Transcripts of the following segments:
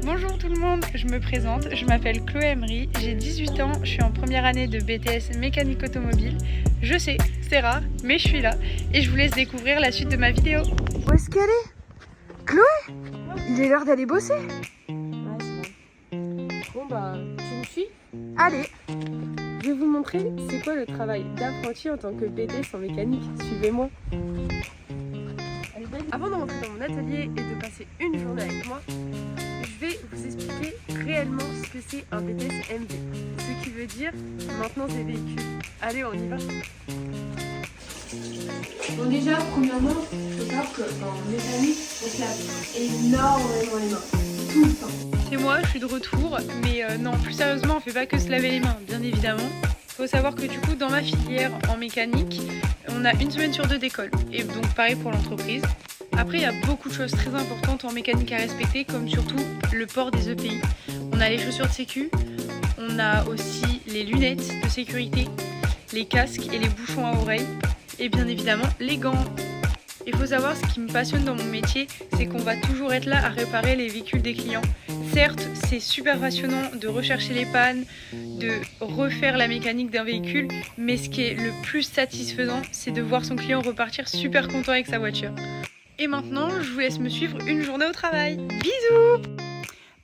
Bonjour tout le monde, je me présente, je m'appelle Chloé Emery, j'ai 18 ans, je suis en première année de BTS mécanique automobile. Je sais, c'est rare, mais je suis là et je vous laisse découvrir la suite de ma vidéo. Où est-ce qu'elle est? Chloé? Il est l'heure d'aller bosser. Ouais, c'est vrai. Bon bah, tu me suis? Allez. Je vais vous montrer c'est quoi le travail d'apprenti en tant que BTS en mécanique. Suivez-moi. Avant de rentrer dans mon atelier et de passer une journée avec moi, je vais vous expliquer réellement ce que c'est un BTS MV. Ce qui veut dire maintenance des véhicules. Allez, on y va. Bon déjà, premièrement, il faut savoir que dans mécanique, on se lave énormément les mains. Tout le temps. C'est moi, je suis de retour, mais non, plus sérieusement, on fait pas que se laver les mains, bien évidemment. Faut savoir que du coup, dans ma filière en mécanique, on a une semaine sur 2 d'école, et donc pareil pour l'entreprise. Après, il y a beaucoup de choses très importantes en mécanique à respecter, comme surtout le port des EPI. On a les chaussures de sécu, on a aussi les lunettes de sécurité, les casques et les bouchons à oreilles, et bien évidemment les gants. Il faut savoir, ce qui me passionne dans mon métier, c'est qu'on va toujours être là à réparer les véhicules des clients. Certes, c'est super passionnant de rechercher les pannes, de refaire la mécanique d'un véhicule, mais ce qui est le plus satisfaisant, c'est de voir son client repartir super content avec sa voiture. Et maintenant, je vous laisse me suivre une journée au travail. Bisous!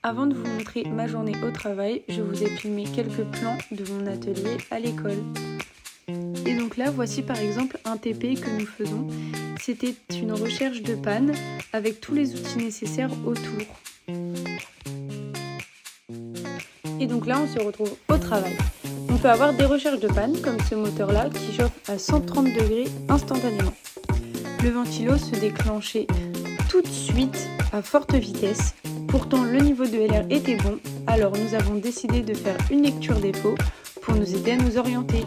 Avant de vous montrer ma journée au travail, je vous ai filmé quelques plans de mon atelier à l'école. Et donc là, voici par exemple un TP que nous faisons. C'était une recherche de panne avec tous les outils nécessaires autour. Et donc là, on se retrouve au travail. On peut avoir des recherches de panne comme ce moteur-là qui chauffe à 130 degrés instantanément. Le ventilo se déclenchait tout de suite à forte vitesse. Pourtant, le niveau de LR était bon, alors nous avons décidé de faire une lecture des pots pour nous aider à nous orienter.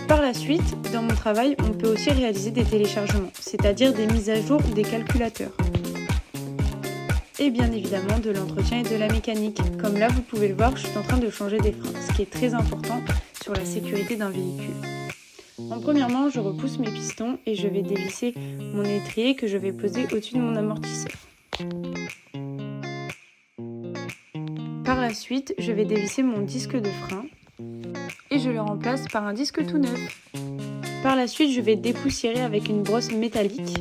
Par la suite, dans mon travail, on peut aussi réaliser des téléchargements, c'est-à-dire des mises à jour des calculateurs. Et bien évidemment de l'entretien et de la mécanique. Comme là, vous pouvez le voir, je suis en train de changer des freins, ce qui est très important sur la sécurité d'un véhicule. Premièrement, je repousse mes pistons et je vais dévisser mon étrier que je vais poser au-dessus de mon amortisseur. Par la suite, je vais dévisser mon disque de frein et je le remplace par un disque tout neuf. Par la suite, je vais dépoussiérer avec une brosse métallique.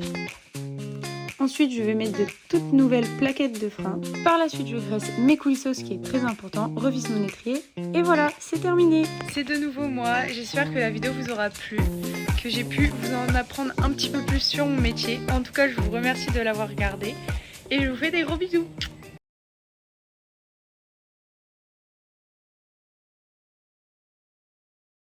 Ensuite, je vais mettre de toutes nouvelles plaquettes de frein. Par la suite, je graisse mes coulisses, ce qui est très important, revisse mon étrier. Et voilà, c'est terminé. C'est de nouveau moi, j'espère que la vidéo vous aura plu, que j'ai pu vous en apprendre un petit peu plus sur mon métier. En tout cas, je vous remercie de l'avoir regardé et je vous fais des gros bisous.